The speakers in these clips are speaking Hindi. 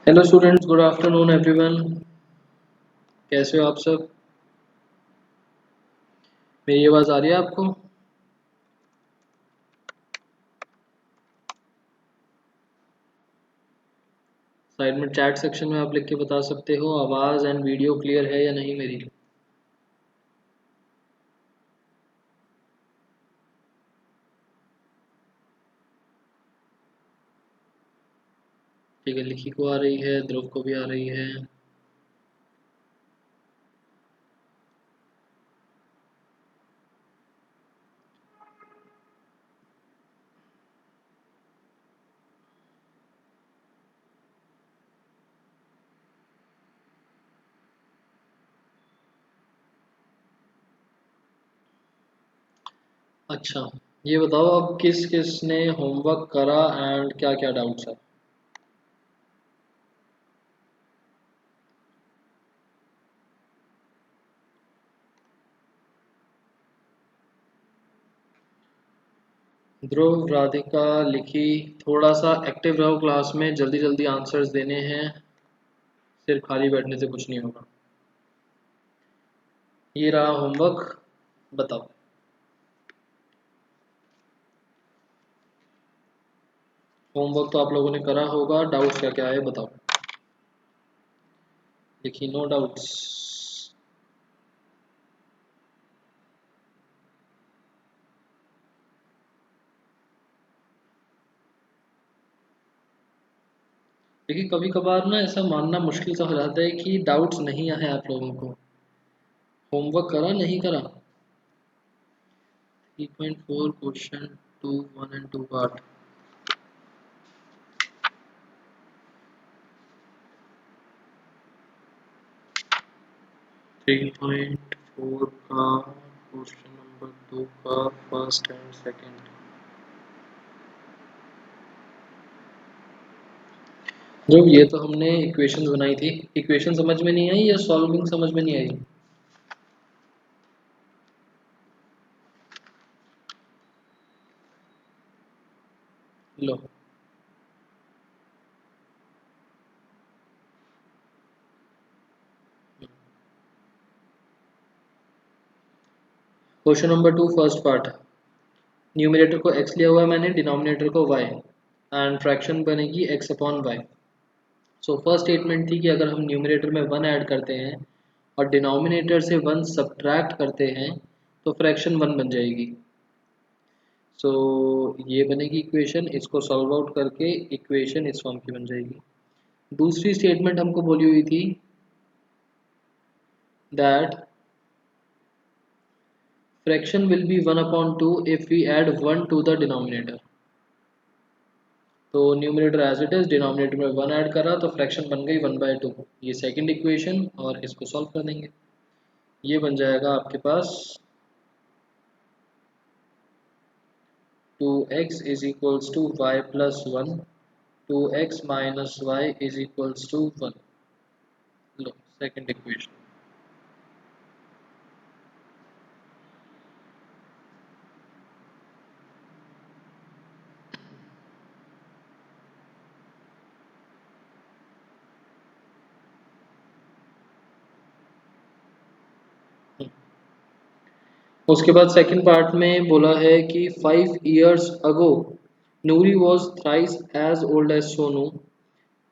Hello students, good afternoon everyone. कैसे हो आप सब? मेरी आवाज़ आ रही है आपको? साइड में चैट सेक्शन में आप लिख के बता सकते हो आवाज़ एंड वीडियो क्लियर है या नहीं मेरी। ठीक है, लिखी को आ रही है, ध्रुव को भी आ रही है। अच्छा, ये बताओ अब किस किस ने होमवर्क करा एंड क्या क्या डाउट्स है। ध्रुव, राधिका, लिखी, थोड़ा सा एक्टिव रहो क्लास में, जल्दी जल्दी आंसर्स देने हैं। सिर्फ खाली बैठने से कुछ नहीं होगा। ये रहा होमवर्क, बताओ। होमवर्क तो आप लोगों ने करा होगा, डाउट्स क्या क्या है बताओ। देखिए, नो डाउट्स। देखिए, कभी कभार ना ऐसा मानना मुश्किल सा हो जाता है कि डाउट्स नहीं आए आप लोगों को। होमवर्क करा नहीं करा? 3.4 क्वेश्चन, 2 1 एंड 2 पार्ट। 3.4 का क्वेश्चन नंबर 2 का फर्स्ट एंड सेकंड। जो ये तो हमने इक्वेशंस बनाई थी। इक्वेशन समझ में नहीं आई या सॉल्विंग समझ में नहीं आई? लो, question number 2 first part. Numerator को x लिया हुआ है मैंने, डिनोमिनेटर को y, एंड फ्रैक्शन बनेगी x upon y। So first statement थी कि अगर हम न्यूमरेटर में 1 ऐड करते हैं और डिनोमिनेटर से 1 सब्ट्रैक्ट करते हैं तो फ्रैक्शन 1 बन जाएगी। सो ये बनेगी इक्वेशन, इसको सॉल्व आउट करके इक्वेशन इस फॉर्म की बन जाएगी। दूसरी स्टेटमेंट हमको बोली हुई थी that fraction will be 1 upon 2 if we add 1 to the denominator. तो numerator as it is, denominator में 1 ऐड करा तो फ्रैक्शन बन गई 1/2। ये सेकंड इक्वेशन, और इसको सॉल्व कर देंगे। ये बन जाएगा आपके पास 2x is equals to y plus 1, 2x minus y is equals to 1। लो, सेकंड इक्वेशन। उसके बाद सेकंड पार्ट में बोला है कि 5 years ago Noori was thrice as old as Sonu,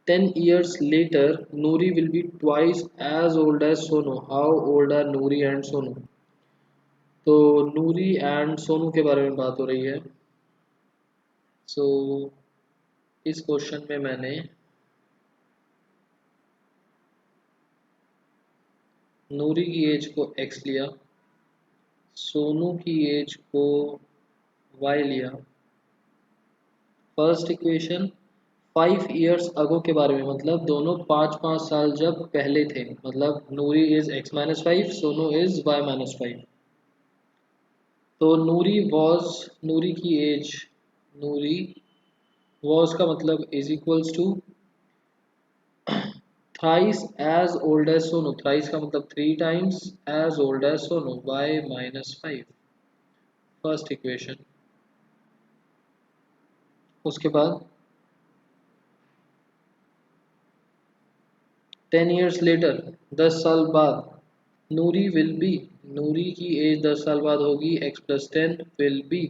10 years later Noori will be twice as old as Sonu, how old are Noori and Sonu. तो नूरी एंड सोनू के बारे में बात हो रही है। सो इस क्वेश्चन में मैंने नूरी की एज को x लिया, सोनू की एज को y लिया। फर्स्ट इक्वेशन 5 years अगो के बारे में, मतलब दोनों 5-5 साल जब पहले थे, मतलब नूरी is x-5, Sonu is y-5। तो नूरी की एज, नूरी वॉज का मतलब is equals to thrice as old as Sonu, thrice का मतलब 3 times as old as Sonu, y-5। First equation. उसके बाद 10 years later, 10 साल बाद, नूरी विल बी, नूरी की एज 10 साल बाद होगी, x+10 विल बी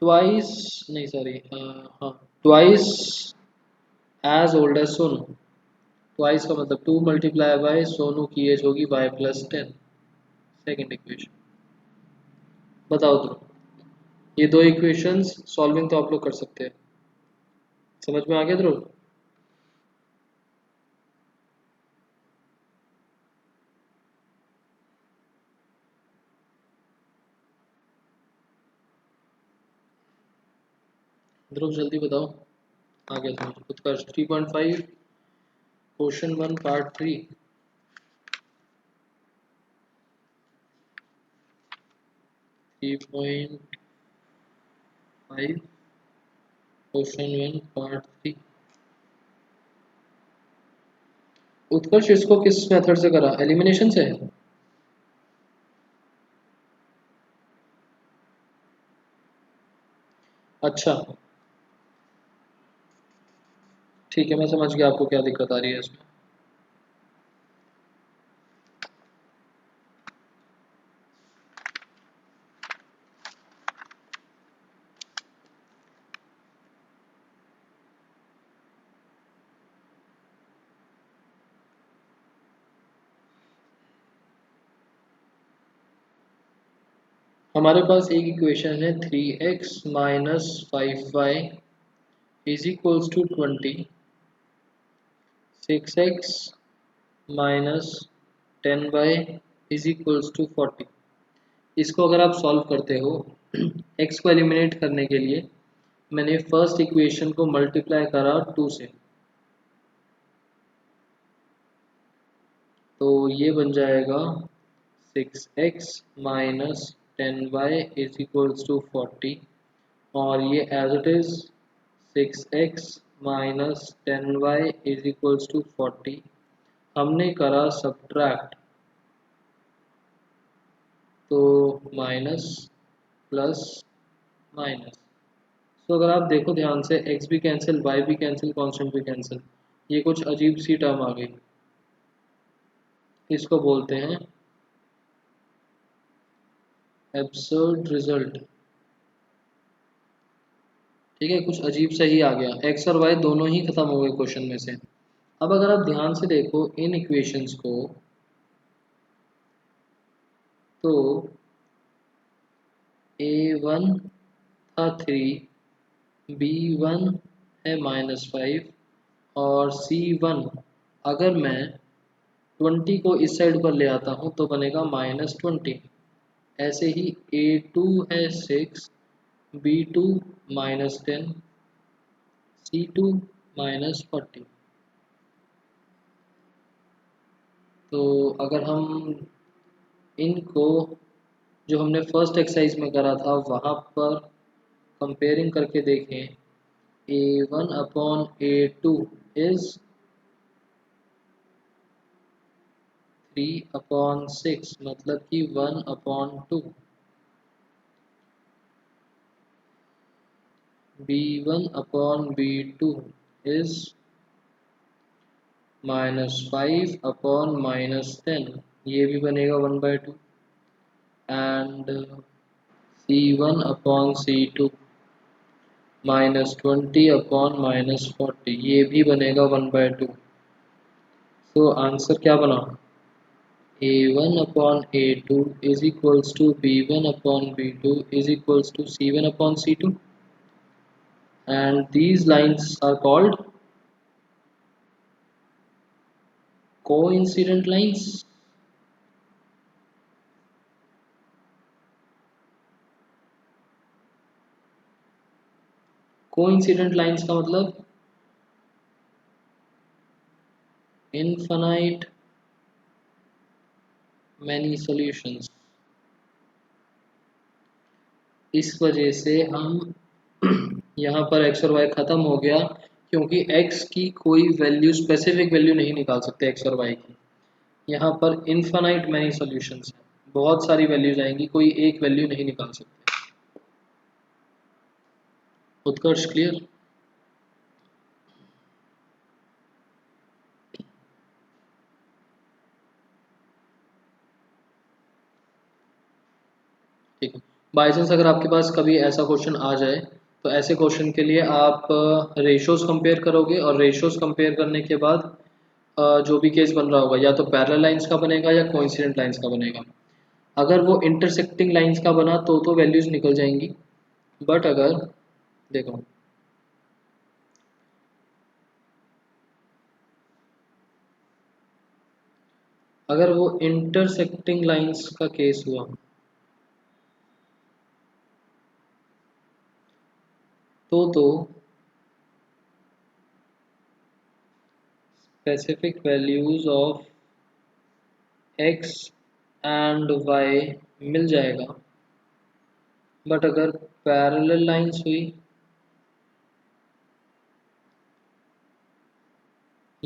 ट्वाइस, नहीं सॉरी, हाँ, twice as old as Sonu. Twice का मतलब 2 मल्टीप्लाई बाय सोनू की एज होगी y+10। Second equation. बताओ तो, ये दो इक्वेशंस सॉल्विंग तो आप लोग कर सकते हैं। समझ में आ गया ध्रुव? ध्रुव जल्दी बताओ, आ गया समझ? उत्कर्ष 3.5 क्वेश्चन 1 पार्ट 3। 3.5 question 1 part 3। उत्कर्ष इसको किस मेथड से करा? एलिमिनेशन से? अच्छा, ठीक है, मैं समझ गया आपको क्या दिक्कत आ रही है इसमें। हमारे पास एक इक्वेशन है 3x minus 5y is equals to 20, 6x minus 10y is equals to 40। इसको अगर आप सॉल्व करते हो x को एलिमिनेट करने के लिए मैंने फर्स्ट इक्वेशन को मल्टीप्लाई करा 2 से, तो ये बन जाएगा 6x minus 10y is equals to 40, और ये as it is 6x minus 10y is equals to 40। हमने करा सब्ट्रैक्ट, तो माइनस प्लस माइनस। तो अगर आप देखो ध्यान से, x भी कैंसिल, y भी कैंसिल, कांस्टेंट भी कैंसिल, ये कुछ अजीब सी टर्म आ गई। इसको बोलते हैं एब्सर्ड रिजल्ट। ठीक है, कुछ अजीब सा ही आ गया, x और y दोनों ही खत्म हो गए क्वेश्चन में से। अब अगर आप ध्यान से देखो इन इक्वेशंस को, तो a1 था 3, b1 है -5 और c1, अगर मैं 20 को इस साइड पर ले आता हूँ तो बनेगा -20। ऐसे ही a2 है 6, b2 -10, c2 -40। तो अगर हम इनको, जो हमने फर्स्ट एक्सरसाइज में करा था वहाँ पर कंपेयरिंग करके देखें, a1 अपॉन a2 इज 3/6, मतलब कि 1/2। b1 अपॉन b2 इज -5/-10, ये भी बनेगा 1/2। एंड c1 अपॉन c2 -20/-40, ये भी बनेगा 1/2। तो आंसर क्या बना? a1 upon a2 is equals to b1 upon b2 is equals to c1 upon c2, and these lines are called coincident lines. Coincident lines का मतलब इनफाइनाइट मैनी सॉल्यूशंस। इस वजह से हम यहाँ पर x और y ख़त्म हो गया, क्योंकि x की कोई वैल्यू, स्पेसिफिक वैल्यू नहीं निकाल सकते x और y की। यहाँ पर इनफाइनाइट मैनी सॉल्यूशंस हैं, बहुत सारी वैल्यूज आएंगी, कोई एक वैल्यू नहीं निकाल सकते। उत्कर्ष क्लियर? बाई चांस अगर आपके पास कभी ऐसा क्वेश्चन आ जाए तो ऐसे क्वेश्चन के लिए आप रेशोज़ कंपेयर करोगे और रेशोज़ कंपेयर करने के बाद जो भी केस बन रहा होगा या तो पैरेलल लाइंस का बनेगा या कोइंसिडेंट लाइंस का बनेगा। अगर वो इंटरसेक्टिंग लाइंस का बना तो वैल्यूज़ निकल जाएंगी। बट अगर देखो अगर वो इंटरसेक्टिंग लाइंस का केस हुआ तो specific values of x and y मिल जाएगा। बट अगर पैरेलल लाइंस हुई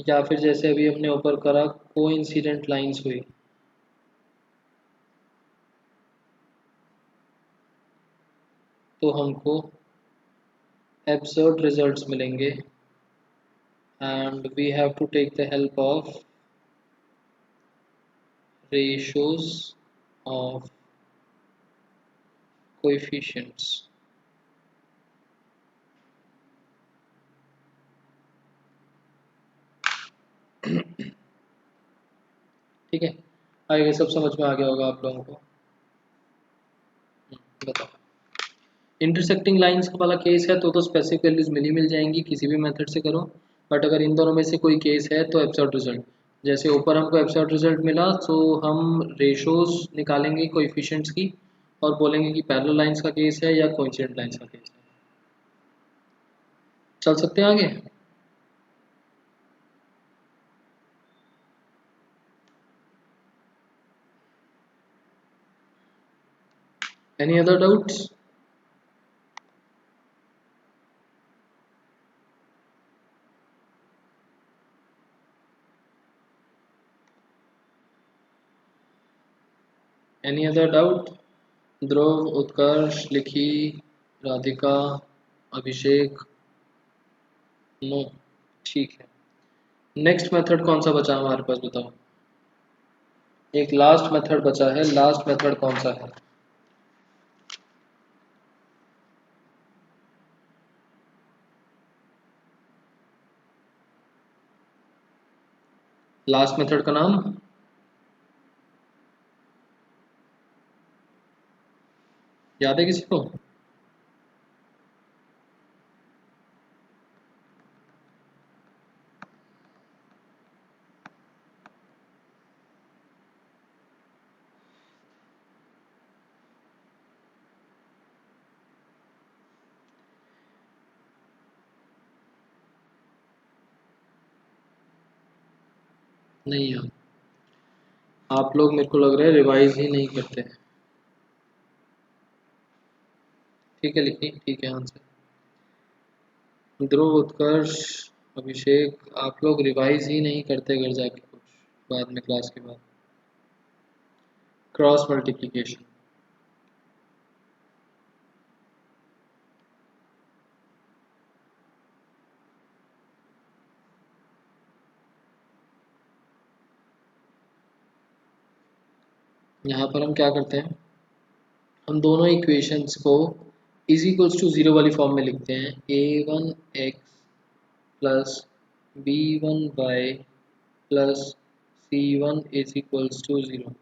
या फिर जैसे अभी हमने ऊपर करा कोइंसिडेंट लाइंस हुई तो हमको absurd रिजल्ट्स मिलेंगे and we have to take the help of ratios of coefficients। ठीक है, आगे सब समझ में आ गया होगा आप लोगों को। बताओ, इंटरसेक्टिंग लाइंस वाला केस है तो स्पेसिफिक वैल्यूज मिल जाएंगी किसी भी मेथड से करो। बट अगर इन दोनों में से कोई केस है तो एब्सर्ड रिजल्ट, जैसे ऊपर हमको एब्सर्ड रिजल्ट मिला तो हम रेशोज निकालेंगे कोएफिशिएंट्स की और बोलेंगे कि पैरेलल लाइंस का केस है या कोइंसिडेंट लाइंस का केस है। चल सकते हैं आगे। Any other doubts? Any other doubt? Dhruv, Utkarsh, Likhi, Radhika, अभिषेक? नो, ठीक है। नेक्स्ट मेथड कौन सा बचा हमारे पास बताओ। एक लास्ट मेथड बचा है, लास्ट मेथड कौन सा है? लास्ट मेथड का नाम याद है किसी को? नहीं यार, आप लोग मेरे को लग रहा है रिवाइज ही नहीं करते। ठीक है लिखी, ठीक है आंसर। ध्रुव, उत्कर्ष, अभिषेक, आप लोग रिवाइज ही नहीं करते घर जाके कुछ बाद में क्लास के बाद। क्रॉस मल्टीप्लिकेशन, यहाँ पर हम क्या करते हैं, हम दोनों इक्वेशंस को इज इक्वल्स टू ज़ीरो वाली फॉर्म में लिखते हैं। a1x plus b1y plus c1 is equals to zero.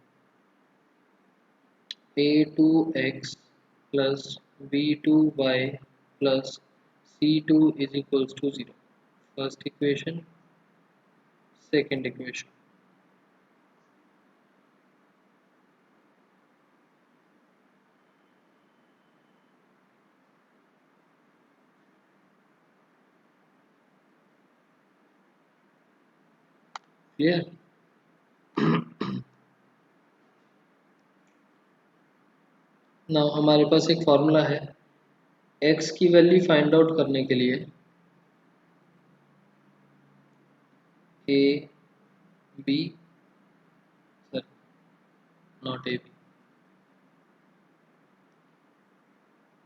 a2x plus b2y plus c2 is equals to zero. First equation, second equation. Clear? ना हमारे पास एक फॉर्मूला है x की वैल्यू फाइंड आउट करने के लिए। A B, sir not A B,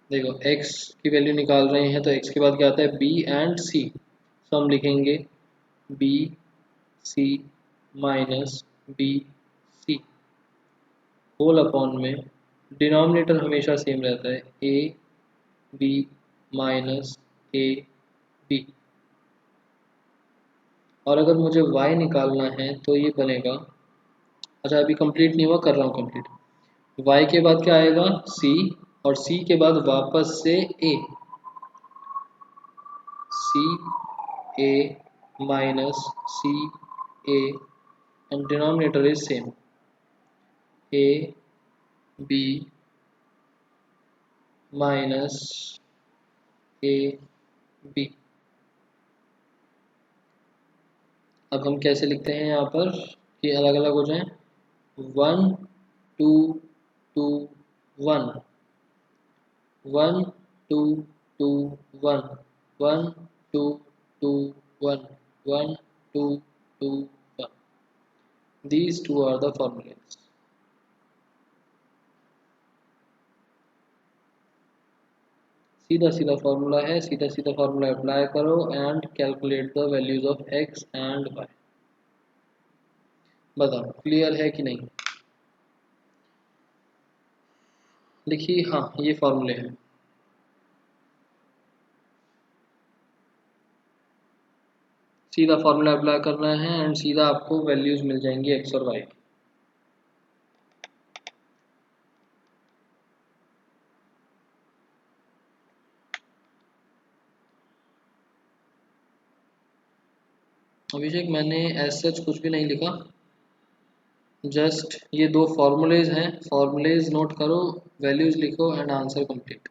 देखो x की वैल्यू निकाल रहे हैं तो x के बाद क्या आता है b एंड c। तो हम लिखेंगे b c minus b c whole upon में डिनोमिनेटर हमेशा सेम रहता है, A B minus A B. और अगर मुझे y निकालना है तो ये बनेगा, अच्छा अभी कंप्लीट नहीं हुआ, कर रहा हूँ कंप्लीट। y के बाद क्या आएगा, c, और c के बाद वापस से a, c a minus c a, and denominator is same, a b minus a b। अब हम कैसे लिखते हैं यहाँ पर कि अलग अलग हो जाएं, 1 2 2 1 1 2 2 1 1 2 2 1 1 2 2 1। These two are the formulas. सीधा सीधा फार्मूला है, सीधा सीधा फार्मूला अप्लाई करो and calculate the values of x and y। बताओ क्लियर है कि नहीं। लिखिए, हाँ ये फार्मूले हैं। सीधा फार्मूला अप्लाई करना है एंड सीधा आपको वैल्यूज मिल जाएंगी x और y की। अभिषेक मैंने एज सच कुछ भी नहीं लिखा, जस्ट ये दो फॉर्मूलेज हैं, फॉर्मूलेज नोट करो, वैल्यूज लिखो and answer complete.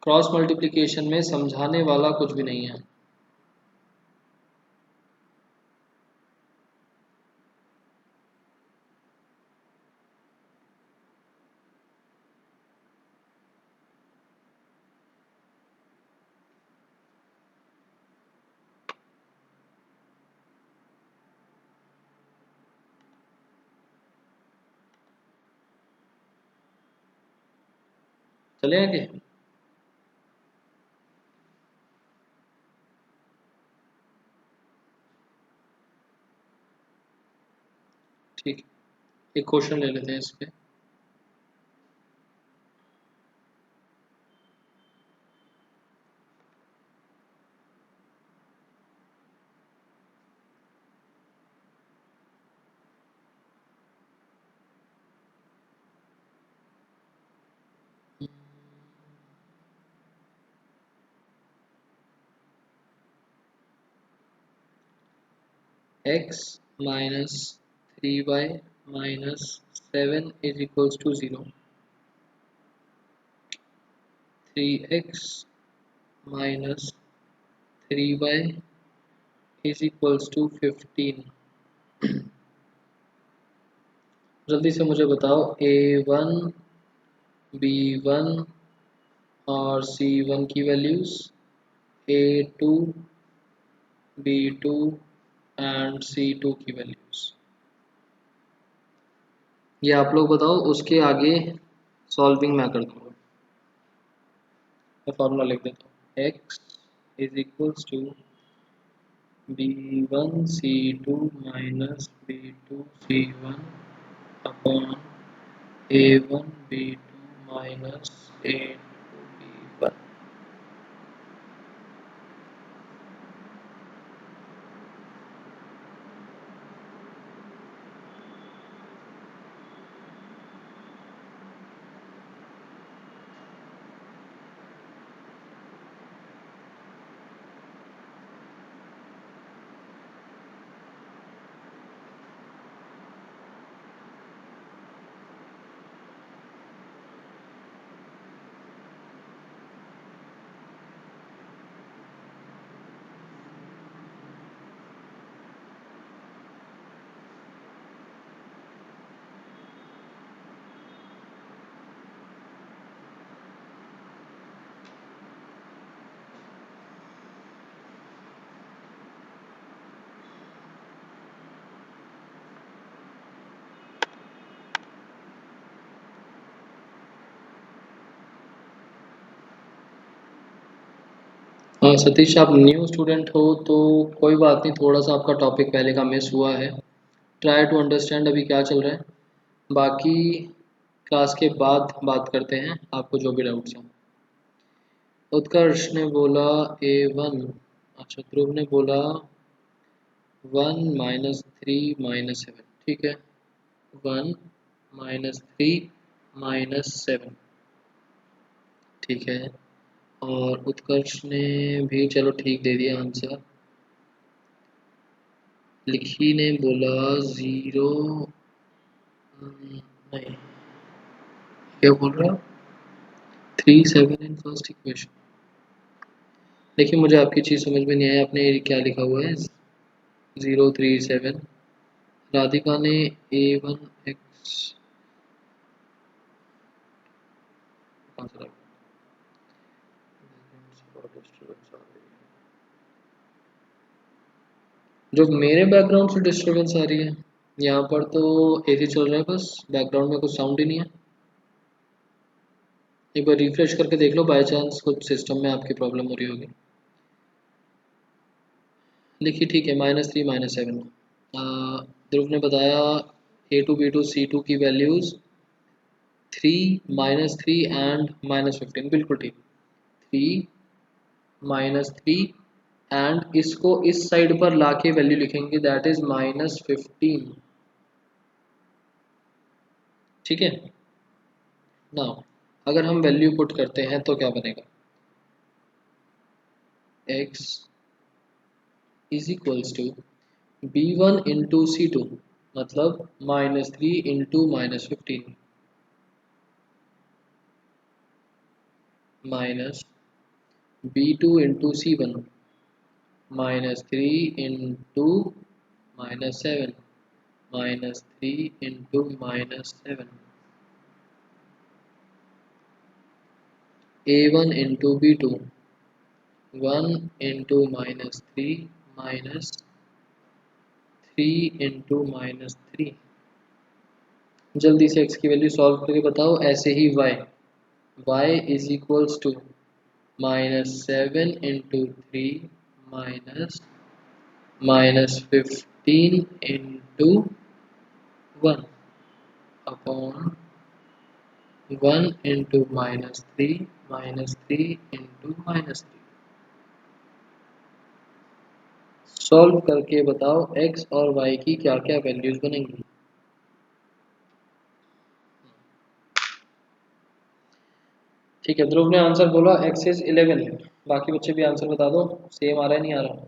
Cross multiplication में समझाने वाला कुछ भी नहीं है। चले आगे। ठीक, एक क्वेश्चन ले लेते हैं इस पे। x minus 3y minus 7 is equals to 0। 3x minus 3y is equals to 15। जल्दी से मुझे बताओ a1 b1 और c1 की values, a2 b2 and c2 की वैल्यूज। ये आप लोग बताओ, उसके आगे सॉल्विंग मैं कर दूंगा। मैं फॉर्मूला लिख देता हूँ, x is equals to b1 c2 minus b2 c1 upon a1 b2 minus a2 b1। हाँ सतीश, आप न्यू स्टूडेंट हो तो कोई बात नहीं, थोड़ा सा आपका टॉपिक पहले का मिस हुआ है। ट्राई टू अंडरस्टैंड अभी क्या चल रहा है। बाकी क्लास के बाद बात करते हैं, आपको जो भी डाउट्स हैं। उत्कर्ष ने बोला A1, अच्छा ध्रुव ने बोला 1 - 3 - 7, ठीक है। 1 - 3 - 7, ठीक है। और उत्कर्ष ने भी चलो ठीक दे दिया आंसर। लिखी ने बोला 0, नहीं, क्या बोल रहा है, 3 7 इन फर्स्ट इक्वेशन। देखिए मुझे आपकी चीज़ समझ में नहीं आई, आपने ये क्या लिखा हुआ है 0 3 7। राधिका ने A1 x, जो मेरे बैकग्राउंड से डिस्टरबेंस आ रही है, यहाँ पर तो एसी चल रहा है, बस बैकग्राउंड में कुछ साउंड ही नहीं है। एक बार रिफ्रेश करके देख लो, बाय चांस कुछ सिस्टम में आपकी प्रॉब्लम हो रही होगी। देखिए ठीक है, -3 - 7। ध्रुव ने बताया A2 B2 C2 की वैल्यूज़ 3 - 3 एंड -15, बिल्कुल ठीक। 3 - 3 एंड इसको इस साइड पर लाके वैल्यू लिखेंगे, दैट इज -15, ठीक है। नाउ अगर हम वैल्यू पुट करते हैं तो क्या बनेगा, x is equals to B1 into C2, मतलब -3 into -15 minus B2 into C1 -3 into -7 -3 into -7 A1 into B2 1 into -3 -3 into -3। जल्दी से x की वैल्यू सॉल्व करके बताओ, ऐसे ही y is equals to -7 into 3 -15 into 1 upon 1 into -3 into -3। Solve करके बताओ x और y की क्या क्या वैल्यूज बनेंगी। ठीक है, ध्रुव ने आंसर बोला x इज 11। बाकी बच्चे भी आंसर बता दो, सेम आ रहा है नहीं आ रहा।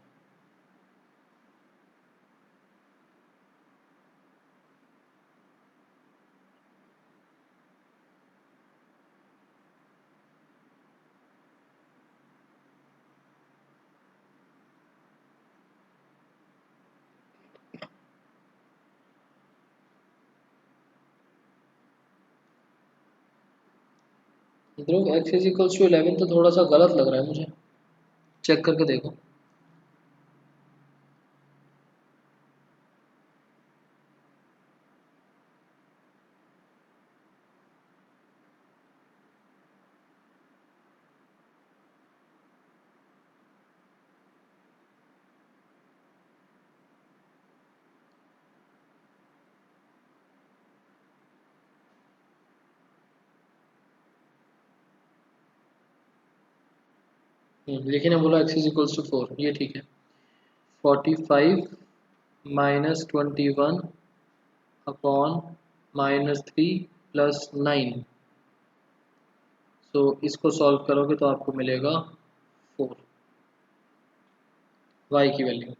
ध्रुव x इज इक्वल्स टू 11 तो थोड़ा सा गलत लग रहा है मुझे, चेक करके देखो। लेकिन ने बोला x इज इक्वल्स टू 4, ये ठीक है। 45 -21 अपॉन -3 प्लस 9, सो इसको सॉल्व करोगे तो आपको मिलेगा 4 y की वैल्यू।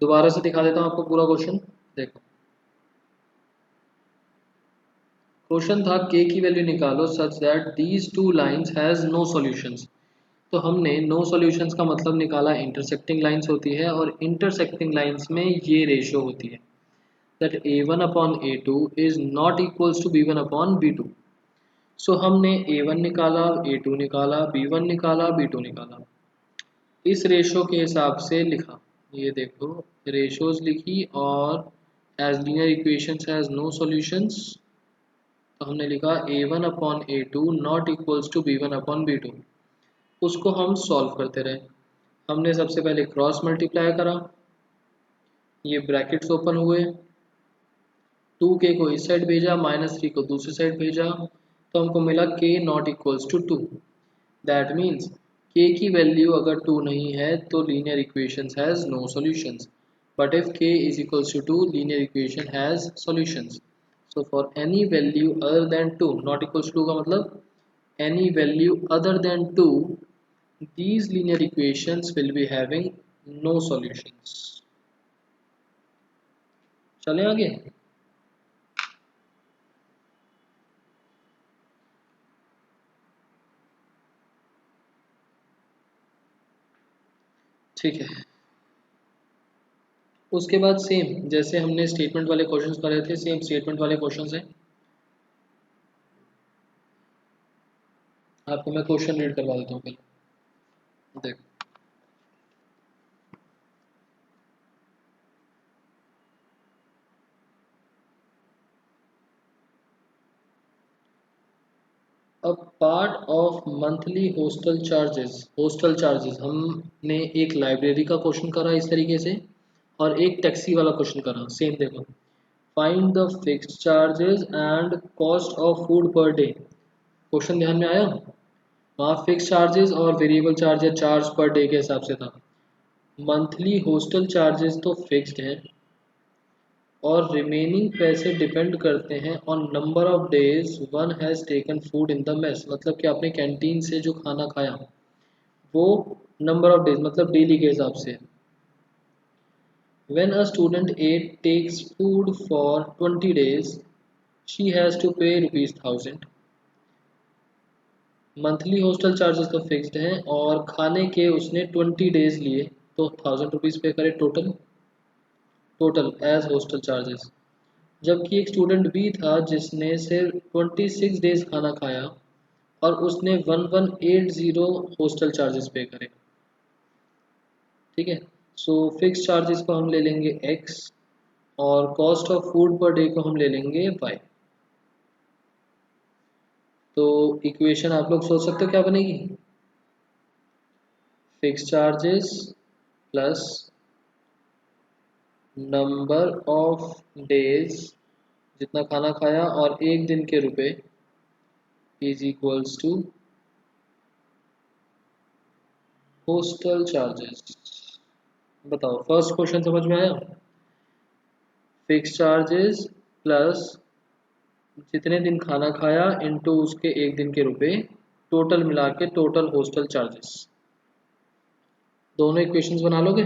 दोबारा से दिखा देता हूँ आपको पूरा क्वेश्चन, देखो। क्वेश्चन था k की वैल्यू निकालो such that these two lines has no solutions. तो हमने नो सॉल्यूशंस का मतलब निकाला, इंटरसेक्टिंग लाइंस होती है और इंटरसेक्टिंग लाइंस में ये रेशियो होती है that a1 upon a2 is not equals to b1 upon b2। So हमने A1 निकाला, A2 निकाला, B1 निकाला, B2 निकाला, इस रेशो के हिसाब से लिखा। ये देखो रेशोज लिखी और as linear equations has no solutions, तो हमने लिखा A1 upon A2 not equals to B1 upon B2। उसको हम सॉल्व करते रहे। हमने सबसे पहले क्रॉस मल्टीप्लाई करा, ये ब्रैकेट्स ओपन हुए, 2k को इस साइड भेजा, -3 को दूसरी साइड भेजा, तो हमको मिला k not equals to 2। That means k की वैल्यू अगर 2 नहीं है तो linear equation has no solutions, but if k is equals to 2 linear equation has solutions. So for any value other than 2, not equals to का मतलब any value other than 2, these linear equations will be having no solutions। चलें आगे। ठीक है, उसके बाद सेम जैसे हमने स्टेटमेंट वाले क्वेश्चंस करे थे, सेम स्टेटमेंट वाले क्वेश्चंस हैं। आपको मैं क्वेश्चन रीड करवा देता हूँ पहले। देखो, अब part of monthly hostel charges हमने एक लाइब्रेरी का क्वेश्चन करा इस तरीके से, और एक टैक्सी वाला क्वेश्चन करा सेम। देखो, find the fixed charges and cost of food per day. Question ध्यान में आया? वहाँ फिक्स चार्जेस और वेरिएबल चार्ज या चार्ज पर डे के हिसाब से था। मंथली हॉस्टल चार्जेस तो फिक्स्ड हैं और रिमेनिंग पैसे डिपेंड करते हैं on number of days one has taken food in the mess. मतलब कि आपने कैंटीन से जो खाना खाया वो नंबर ऑफ डेज मतलब डेली के हिसाब से। When a student takes food for 20 days she has to pay ₹1000। Monthly hostel charges तो फिक्स्ड हैं और खाने के उसने 20 डेज लिए तो ₹1000 पे करे टोटल एज हॉस्टल चार्जेस। जबकि एक स्टूडेंट भी था जिसने सिर्फ 26 डेज खाना खाया और उसने 1180 हॉस्टल चार्जेस पे करे। ठीक है, सो फिक्स चार्जेस को हम ले लेंगे x और cost of food per day को हम ले लेंगे y। तो इक्वेशन आप लोग सोच सकते हो क्या बनेगी? Fix charges plus number of days जितना खाना खाया और एक दिन के रुपए is equals to hostel charges. बताओ, फर्स्ट क्वेश्चन समझ में आया? फिक्स चार्जेस प्लस जितने दिन खाना खाया इनटू उसके एक दिन के रुपए, टोटल मिला के टोटल हॉस्टल चार्जेस। दोनों इक्वेशंस बना लोगे?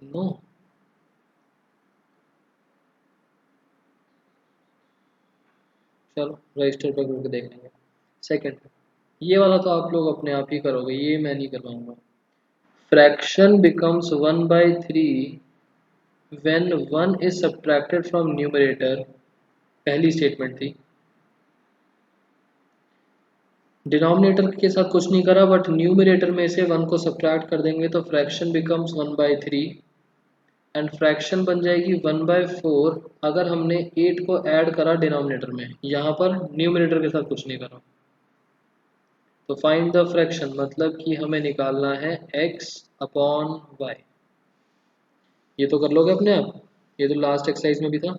नो, चलो रजिस्टर पर करके देख लेंगे। सेकंड, ये वाला तो आप लोग अपने आप ही करोगे, ये मैं नहीं करवाऊंगा। Fraction becomes 1/3 when 1 is subtracted from numerator। पहली स्टेटमेंट थी। डिनोमिनेटर के साथ कुछ नहीं करा बट न्यूमरेटर में से 1 को सब्ट्रैक्ट कर देंगे तो फ्रैक्शन बिकम्स 1/3 एंड फ्रैक्शन बन जाएगी 1/4 अगर हमने 8 को ऐड करा डिनोमिनेटर में। यहाँ पर न्यूमरेटर के साथ कुछ नहीं करा। तो फाइंड द फ्रैक्शन मतलब कि हमें निकालना है x अपॉन y। ये तो कर लोगे अपने आप, ये तो लास्ट एक्सरसाइज में भी था।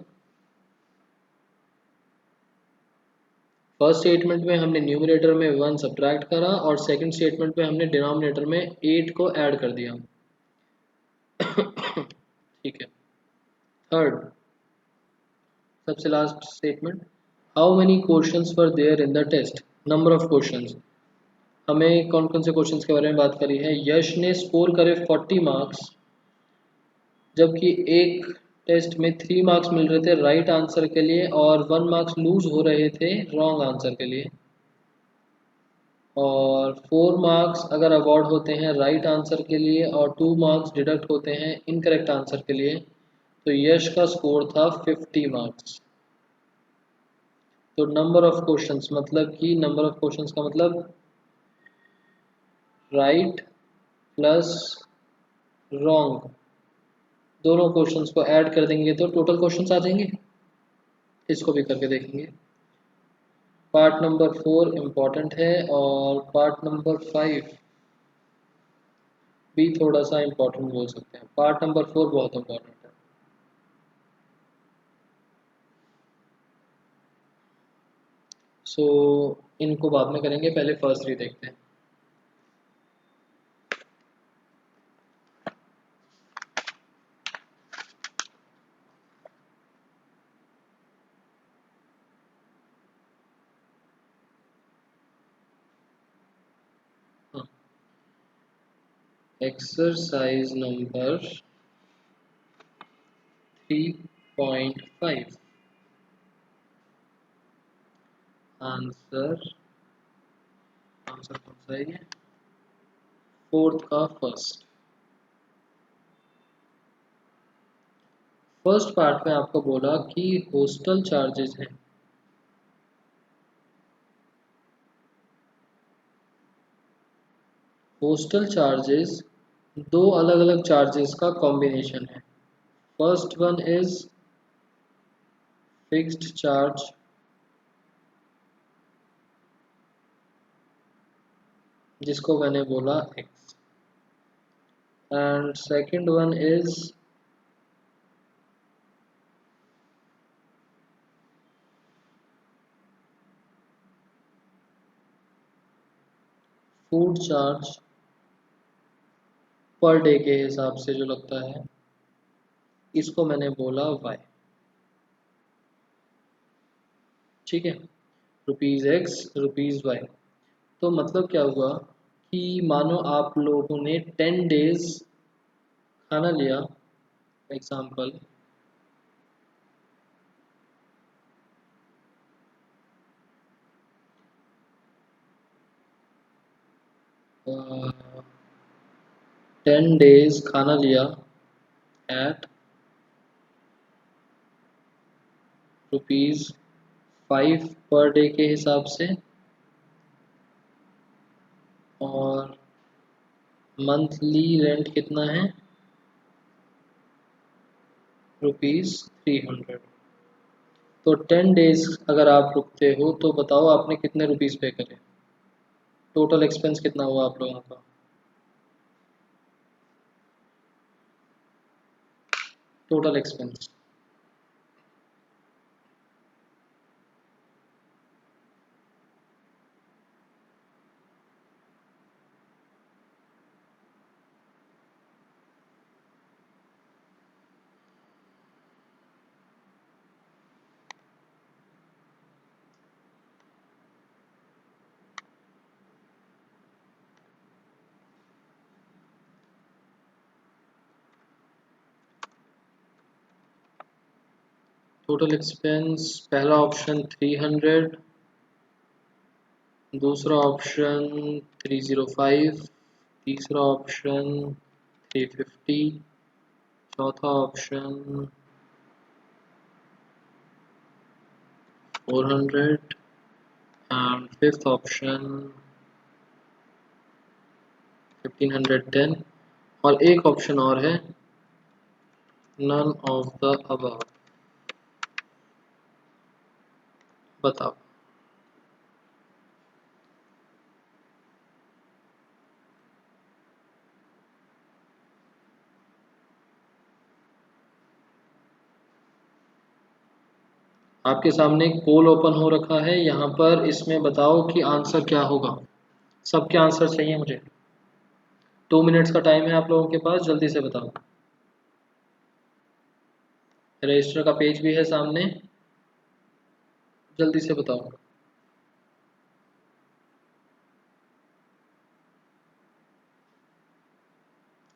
फर्स्ट स्टेटमेंट में हमने न्यूमरेटर में 1 सब्ट्रैक्ट करा और सेकंड स्टेटमेंट में हमने डिनोमिनेटर में 8 को ऐड कर दिया। ठीक है, थर्ड सबसे last statement, how many questions were there in the test. Number of questions. हमें कौन कौन से क्वेश्चंस के बारे में बात करी है? यश ने स्कोर करे 40 मार्क्स जबकि एक टेस्ट में 3 मार्क्स मिल रहे थे राइट आंसर के लिए और 1 मार्क्स लूज हो रहे थे रॉन्ग आंसर के लिए, और 4 मार्क्स अगर अवार्ड होते हैं राइट आंसर के लिए और 2 मार्क्स डिडक्ट होते हैं इनकरेक्ट आंसर के लिए, तो यश का स्कोर था 50 मार्क्स। तो नंबर ऑफ क्वेश्चंस मतलब कि नंबर ऑफ क्वेश्चंस का मतलब राइट प्लस रॉन्ग, दोनों क्वेश्चंस को ऐड कर देंगे तो टोटल क्वेश्चंस आ जाएंगे। इसको भी करके देखेंगे। पार्ट नंबर 4 इम्पॉर्टेंट है और पार्ट नंबर 5 भी थोड़ा सा इम्पोर्टेंट बोल सकते हैं। पार्ट नंबर 4 बहुत इम्पोर्टेंट है। सो इनको बाद में करेंगे, पहले फर्स्ट 3 देखते हैं। एक्सरसाइज नंबर 3.5 आंसर आंसर कौन सा है ये, फोर्थ का फर्स्ट। फर्स्ट पार्ट में आपको बोला कि हॉस्टल चार्जेस हैं। हॉस्टल चार्जेस दो अलग अलग चार्जेस का कॉम्बिनेशन है। First one is fixed charge, जिसको मैंने बोला x, and second one is food charge per day के हिसाब से जो लगता है, इसको मैंने बोला y। ठीक है, रुपीज़ x रुपीज़ y। तो मतलब क्या हुआ कि मानो आप लोगों ने 10 डेज खाना लिया, एग्जाम्पल, uh, 10 डेज खाना लिया एट ₹5 पर डे के हिसाब से, और मंथली रेंट कितना है, ₹300। तो 10 डेज अगर आप रुकते हो तो बताओ आपने कितने रुपीस पे करे, टोटल एक्सपेंस कितना हुआ आप लोगों का, टोटल एक्सपेंस। टोटल एक्सपेंस पहला ऑप्शन 300, दूसरा ऑप्शन 305, तीसरा ऑप्शन 350, चौथा ऑप्शन 400 एंड फिफ्थ ऑप्शन 1510, और एक ऑप्शन और है नन ऑफ द अबव। बताओ। आपके सामने एक पोल ओपन हो रखा है यहाँ पर, इसमें बताओ कि आंसर क्या होगा। सबके आंसर चाहिए मुझे। 2 मिनट्स का टाइम है आप लोगों के पास, जल्दी से बताओ। रजिस्टर का पेज भी है सामने, जल्दी से बताओ।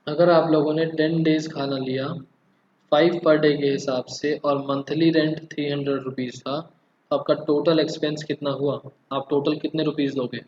अगर आप लोगों ने 10 डेज खाना लिया 5 पर डे के हिसाब से और मंथली रेंट 300 रुपीज़ था, तो आपका टोटल एक्सपेंस कितना हुआ, आप टोटल कितने रुपीज़ दोगे।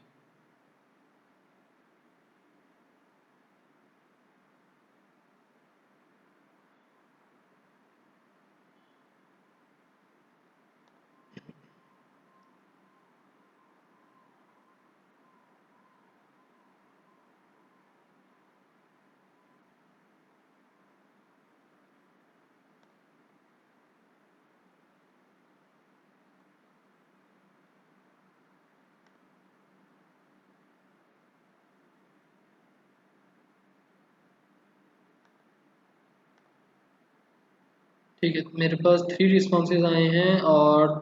ठीक है, मेरे पास 3 रिस्पॉन्सेज आए हैं और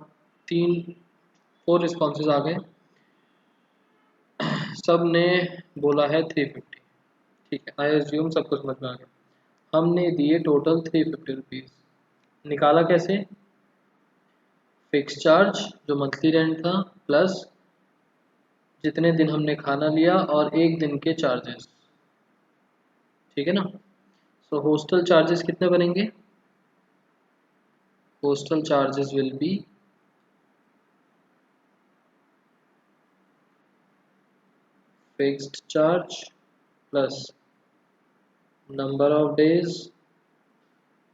4 रिस्पॉन्सेज आ गए। सब ने बोला है 350। ठीक है, आई एज्यूम सबको समझ में आ गया। हमने दिए टोटल 350 रुपीज़। निकाला कैसे? फिक्स चार्ज जो मंथली रेंट था प्लस जितने दिन हमने खाना लिया और एक दिन के चार्जेस। ठीक है ना? सो हॉस्टल चार्जेस कितने बनेंगे? Hostel charges will be fixed charge plus number of days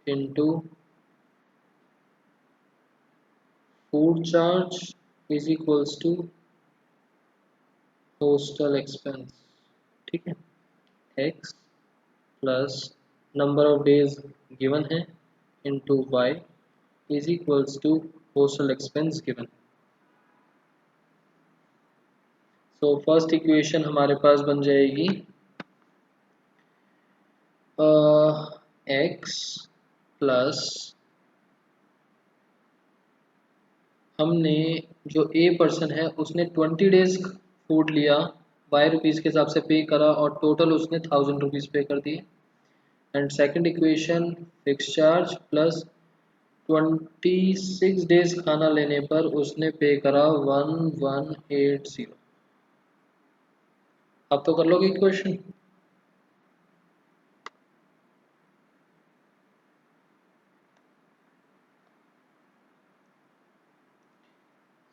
into food charge is equals to hostel expense। ठीक है, x plus number of days given है into y is equals to hostel expense given। So first equation हमारे पास बन जाएगी x प्लस हमने जो ए पर्सन है उसने 20 डेज फूड लिया, बाई रुपीज़ के हिसाब से पे करा और टोटल उसने 1000 रुपीज़ पे कर दिए। And second equation fix charge plus 26 days खाना लेने पर उसने पे करा 1180। अब तो कर लोगे equation.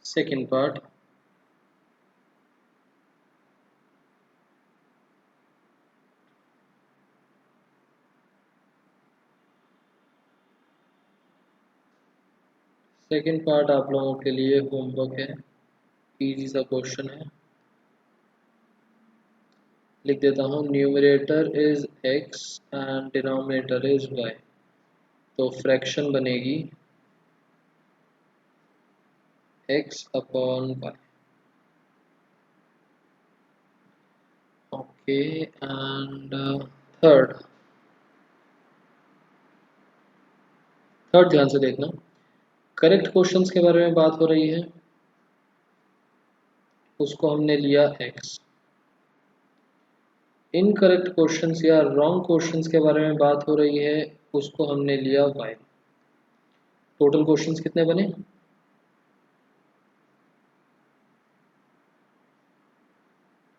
Second part, second part आप लोगों के लिए होमवर्क है, इजी सा क्वेश्चन है। लिख देता हूँ, numerator is x and denominator is y। तो फ्रैक्शन बनेगी x upon y। Okay, and third third ध्यान से देखना, करेक्ट क्वेश्चंस के बारे में बात हो रही है, उसको हमने लिया x। इनकरेक्ट क्वेश्चंस या रॉन्ग क्वेश्चंस के बारे में बात हो रही है, उसको हमने लिया y। टोटल क्वेश्चंस कितने बने?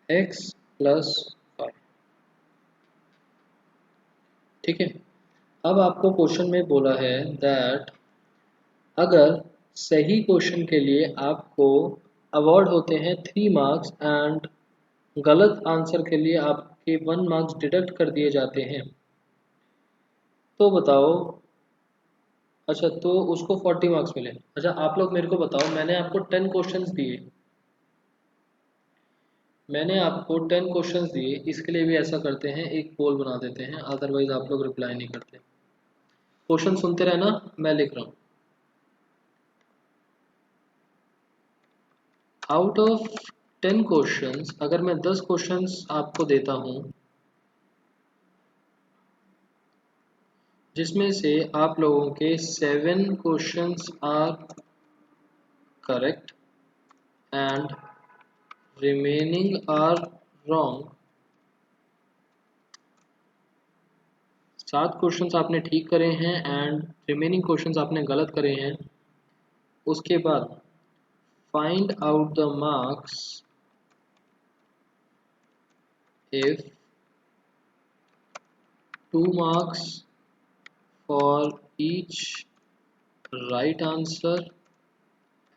x plus y। ठीक है, अब आपको क्वेश्चन में बोला है दैट अगर सही क्वेश्चन के लिए आपको अवार्ड होते हैं 3 मार्क्स एंड गलत आंसर के लिए आपके 1 मार्क्स डिडक्ट कर दिए जाते हैं, तो बताओ। अच्छा, तो उसको 40 मार्क्स मिले। अच्छा, आप लोग मेरे को बताओ, मैंने आपको 10 क्वेश्चंस दिए, इसके लिए भी ऐसा करते हैं, एक पोल बना देते हैं, अदरवाइज आप लोग रिप्लाई नहीं करते। क्वेश्चन सुनते रहना, मैं लिख रहा हूँ। आउट ऑफ 10 क्वेश्चंस अगर मैं 10 क्वेश्चंस आपको देता हूँ जिसमें से आप लोगों के 7 questions are correct and remaining are wrong, 7 questions आपने ठीक करे हैं एंड रिमेनिंग क्वेश्चंस आपने गलत करे हैं, उसके बाद find out the marks if 2 marks for each right answer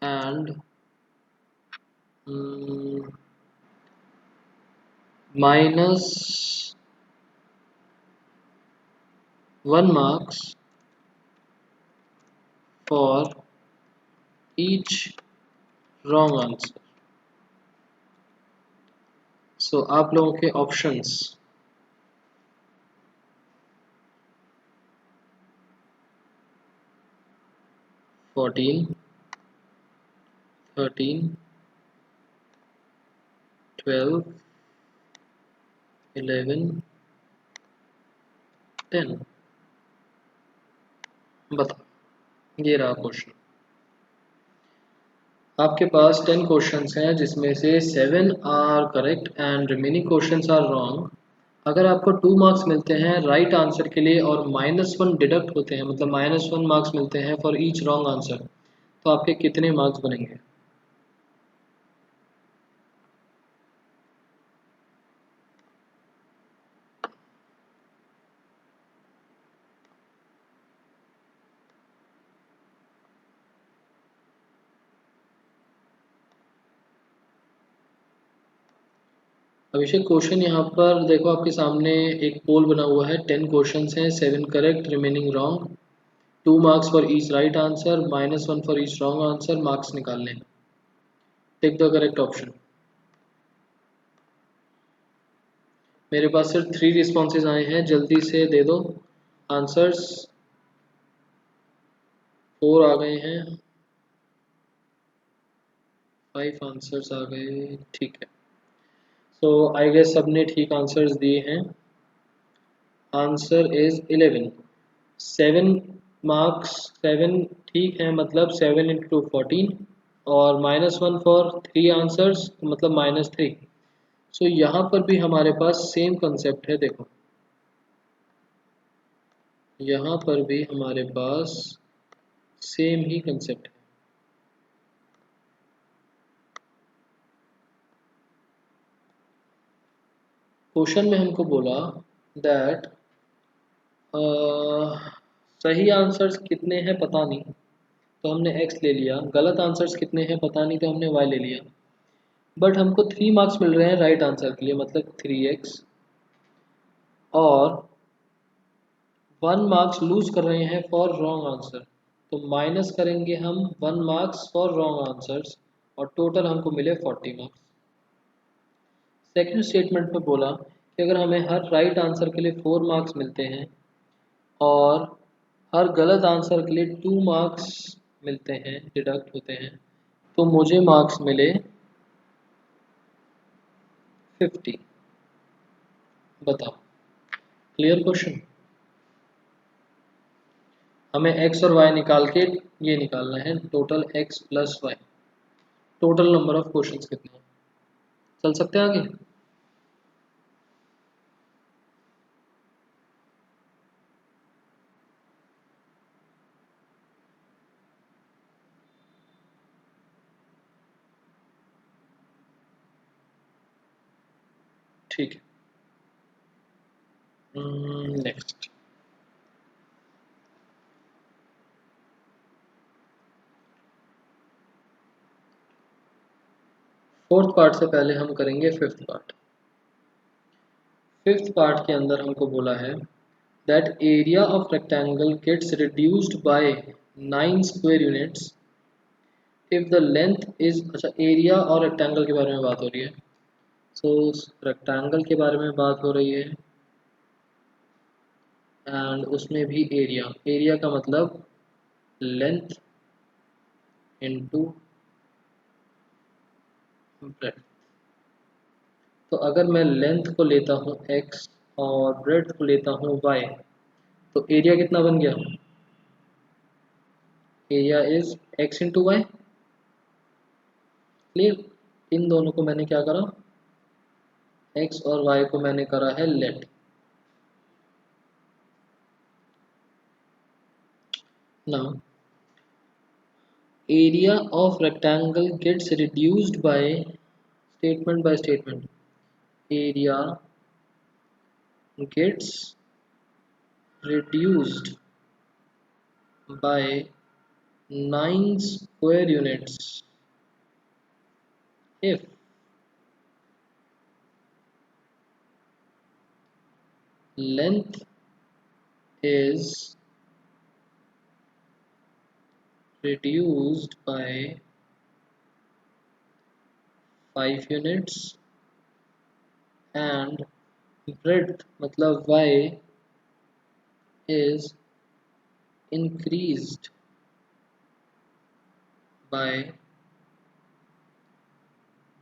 and minus 1 marks for each wrong answer। सो आप लोगों के ऑप्शंस 14, 13, 12, 11, 10 बताओ। ये रहा क्वेश्चन। आपके पास 10 क्वेश्चंस हैं जिसमें से 7 are correct and remaining questions are wrong. अगर आपको 2 मार्क्स मिलते हैं राइट आंसर के लिए और -1 डिडक्ट होते हैं, मतलब -1 मार्क्स मिलते हैं फॉर ईच रॉन्ग आंसर, तो आपके कितने मार्क्स बनेंगे? अभिषेक क्वेश्चन यहाँ पर देखो, आपके सामने एक पोल बना हुआ है, 10 क्वेश्चंस हैं, 7 correct remaining wrong, 2 marks for each right answer, -1 for each wrong answer, marks निकालने हैं। Take the correct option. मेरे पास सिर्फ 3 रिस्पॉन्सेज आए हैं, जल्दी से दे दो आंसर्स। 4 आ गए हैं, 5 आंसर्स आ गए, ठीक है। सो आई गेस सबने ठीक आंसर्स दिए हैं। Answer is 11। 7 मार्क्स, 7 ठीक है, मतलब 7 इंटू 14 और -1 फॉर 3 आंसर्स मतलब -3। सो यहाँ पर भी हमारे पास सेम कंसेप्ट है। देखो यहाँ पर भी हमारे पास सेम ही कंसेप्ट है। क्वेश्चन में हमको बोला दैट सही आंसर्स कितने हैं पता नहीं, तो हमने x ले लिया। गलत आंसर्स कितने हैं पता नहीं, तो हमने y ले लिया। बट हमको 3 मार्क्स मिल रहे हैं राइट आंसर के लिए, मतलब 3x, और 1 मार्क्स लूज कर रहे हैं फॉर रॉन्ग आंसर। तो माइनस करेंगे हम 1 मार्क्स फॉर रॉन्ग आंसर्स और टोटल हमको मिले 40 मार्क्स। सेकंड स्टेटमेंट में बोला कि अगर हमें हर राइट आंसर के लिए 4 मार्क्स मिलते हैं और हर गलत आंसर के लिए 2 मार्क्स मिलते हैं, डिडक्ट होते हैं, तो मुझे मार्क्स मिले 50। बताओ, क्लियर क्वेश्चन। हमें x और y निकाल के ये निकालना है, total x plus y. Total number of questions कितने हैं? चल सकते हैं आगे? ठीक है, नेक्स्ट। फोर्थ पार्ट से पहले हम करेंगे फिफ्थ पार्ट। फिफ्थ पार्ट के अंदर हमको बोला है that area of rectangle gets reduced by 9 square units if the length is. अच्छा, एरिया और रेक्टेंगल के बारे में बात हो रही है। सो रेक्टेंगल के बारे में बात हो रही है एंड उसमें भी एरिया। एरिया का मतलब लेंथ इनटू ब्रेड्थ। तो अगर मैं लेंथ को लेता हूँ x और ब्रेड्थ को लेता हूँ y, तो एरिया कितना बन गया? एरिया इज x इंटू वाई। क्लियर? इन दोनों को मैंने क्या करा, x और y को मैंने करा है let. Now area of rectangle gets reduced by statement. Area gets reduced by 9 square units if length is reduced by 5 units and breadth मतलब y is increased by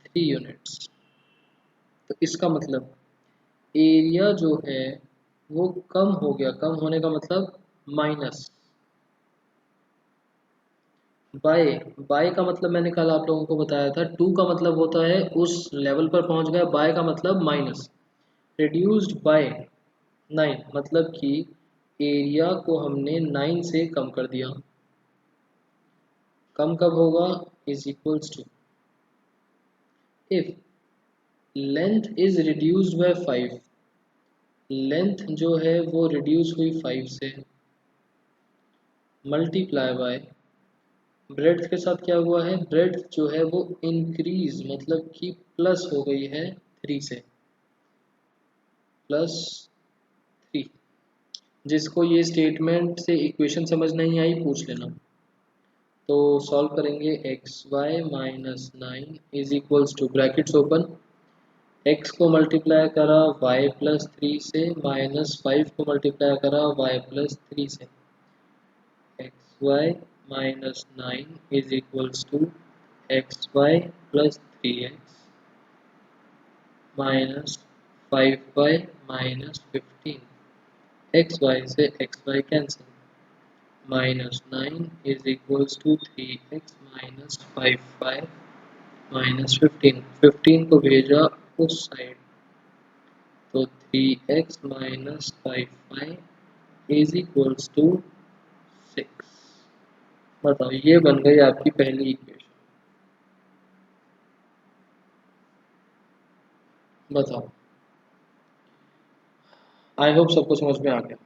3 units। तो इसका मतलब एरिया जो है वो कम हो गया। कम होने का मतलब माइनस, बाय बाय का मतलब मैंने कल आप लोगों को बताया था, टू का मतलब होता है उस लेवल पर पहुंच गया, बाय का मतलब माइनस। रिड्यूस्ड बाय 9 मतलब कि एरिया को हमने 9 से कम कर दिया। कम कब होगा? Is equals to if length is reduced by 5, length जो है वो रिड्यूस हुई 5 से, मल्टीप्लाई बाय ब्रेड्थ के साथ क्या हुआ है, ब्रेड्थ जो है वो इंक्रीज मतलब कि प्लस हो गई है 3 से, +3। जिसको ये स्टेटमेंट से इक्वेशन समझ नहीं आई पूछ लेना। तो सॉल्व करेंगे, x y minus 9 is equals to brackets open, x को मल्टीप्लाई करा y+3 से, -5 को मल्टीप्लाई करा y+3 से, x y minus 9 is equals to x y plus 3x minus 5y minus 15, x y से x y cancel, -9 is equals to 3x minus 5y minus 15 को भेजा उस साइड, तो 3x minus 5y is equals to 6। बताओ, ये बन गई आपकी पहली इक्वेशन। बताओ, आई होप सबको समझ में आ गया।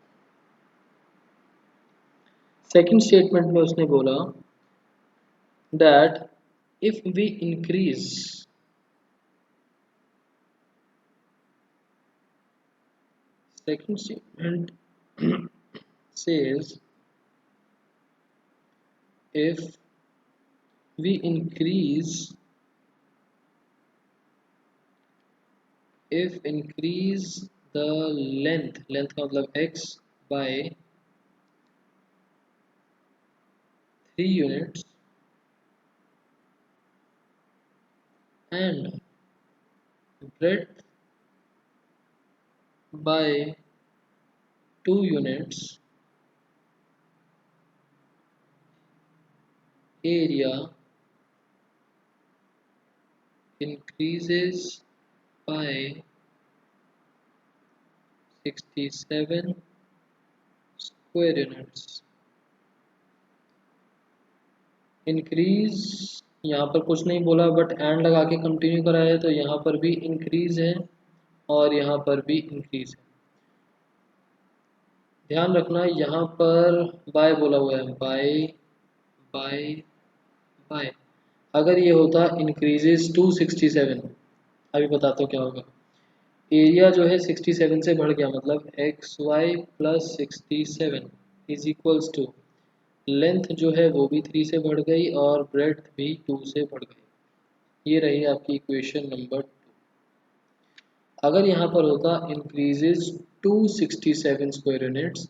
सेकंड स्टेटमेंट में उसने बोला that if we increase, second statement says if we increase, if increase the length का मतलब x by 3 units and breadth by 2 units, area increases by 67 square units। Increase यहाँ पर कुछ नहीं बोला बट एंड लगा के कंटिन्यू करा है, तो यहाँ पर भी इंक्रीज है और यहाँ पर भी इंक्रीज है। ध्यान रखना यहाँ पर बाय बोला हुआ है, बाय बाय बाय। अगर ये होता इंक्रीजेस टू 67, अभी बताता हूँ क्या होगा। एरिया जो है 67 से बढ़ गया, मतलब x y plus 67 is equals to length जो है वो भी 3 से बढ़ गई और ब्रेड्थ भी 2 से बढ़ गई। ये रही आपकी इक्वेशन नंबर 2। अगर यहाँ पर होता इंक्रीजेज टू 67 स्क्वायर यूनिट्स,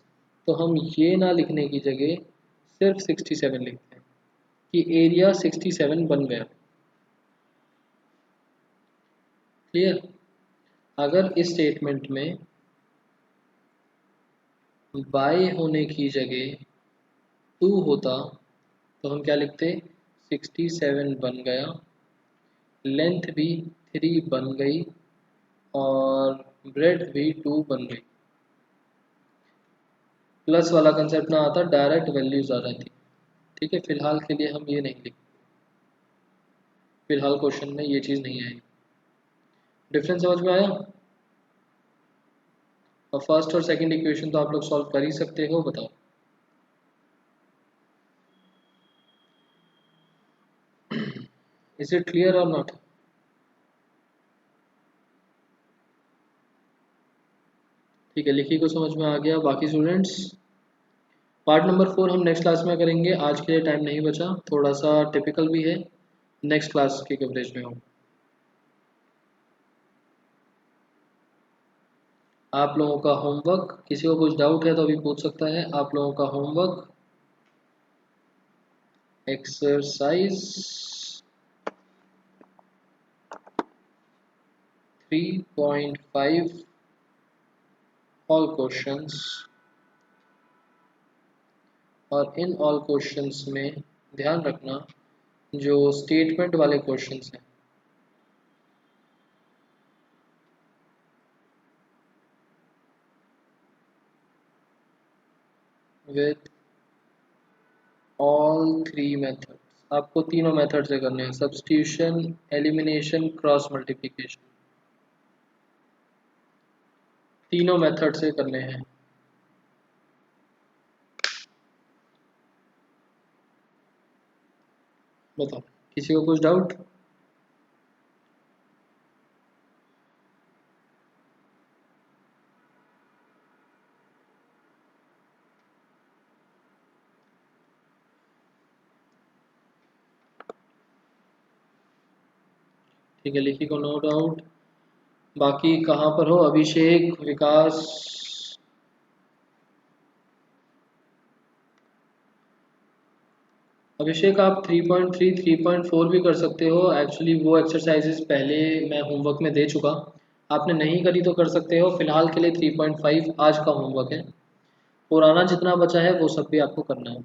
तो हम ये ना लिखने की जगह सिर्फ 67 लिखते हैं कि एरिया 67 बन गया। क्लियर? अगर इस स्टेटमेंट में बाय होने की जगह 2 होता तो हम क्या लिखते, 67 बन गया, लेंथ भी 3 बन गई और ब्रेड्थ भी 2 बन गई। प्लस वाला कंसेप्ट ना आता, डायरेक्ट वैल्यूज आ जाती। ठीक है, फिलहाल के लिए हम ये नहीं लिखते, फिलहाल क्वेश्चन में ये चीज़ नहीं आई। डिफरेंस समझ में आया? और फर्स्ट और सेकंड इक्वेशन तो आप लोग सॉल्व कर ही सकते हो। बताओ, इज इट क्लियर और नॉट? ठीक है, लिखी को समझ में आ गया। बाकी स्टूडेंट्स, पार्ट नंबर 4 हम नेक्स्ट क्लास में करेंगे, आज के लिए टाइम नहीं बचा, थोड़ा सा टिपिकल भी है, नेक्स्ट क्लास की कवरेज में हो। आप लोगों का होमवर्क, किसी को कुछ डाउट है तो अभी पूछ सकता है। आप लोगों का होमवर्क एक्सरसाइज 3.5 ऑल क्वेश्चंस, और इन ऑल क्वेश्चंस में ध्यान रखना जो स्टेटमेंट वाले क्वेश्चंस हैं विथ ऑल थ्री मेथड्स, आपको तीनों मेथड से करने हैं, सब्स्टिट्यूशन, एलिमिनेशन, क्रॉस मल्टीप्लिकेशन, तीनों मेथड से करने हैं। बताओ किसी को कुछ डाउट? ठीक है, लिखी को नो डाउट। बाकी कहाँ पर हो? अभिषेक, विकास, अभिषेक आप 3.3 3.4 भी कर सकते हो। एक्चुअली वो एक्सरसाइजेस पहले मैं होमवर्क में दे चुका, आपने नहीं करी तो कर सकते हो। फिलहाल के लिए 3.5 आज का होमवर्क है, पुराना जितना बचा है वो सब भी आपको करना है।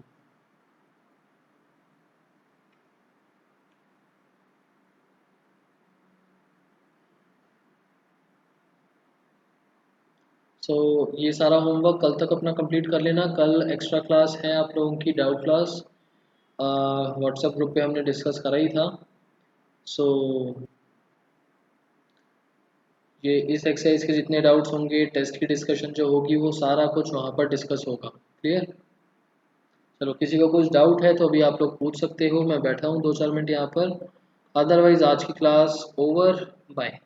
सो ये सारा होमवर्क कल तक अपना कंप्लीट कर लेना। कल एक्स्ट्रा क्लास है आप लोगों की, डाउट क्लास, व्हाट्सएप ग्रुप पे हमने डिस्कस करा ही था। सो ये इस एक्सरसाइज के जितने डाउट्स होंगे, टेस्ट की डिस्कशन जो होगी वो सारा कुछ वहाँ पर डिस्कस होगा। क्लियर? चलो किसी को कुछ डाउट है तो अभी आप लोग पूछ सकते हो, मैं बैठा हूँ 2-4 मिनट यहाँ पर। अदरवाइज आज की क्लास ओवर, बाय।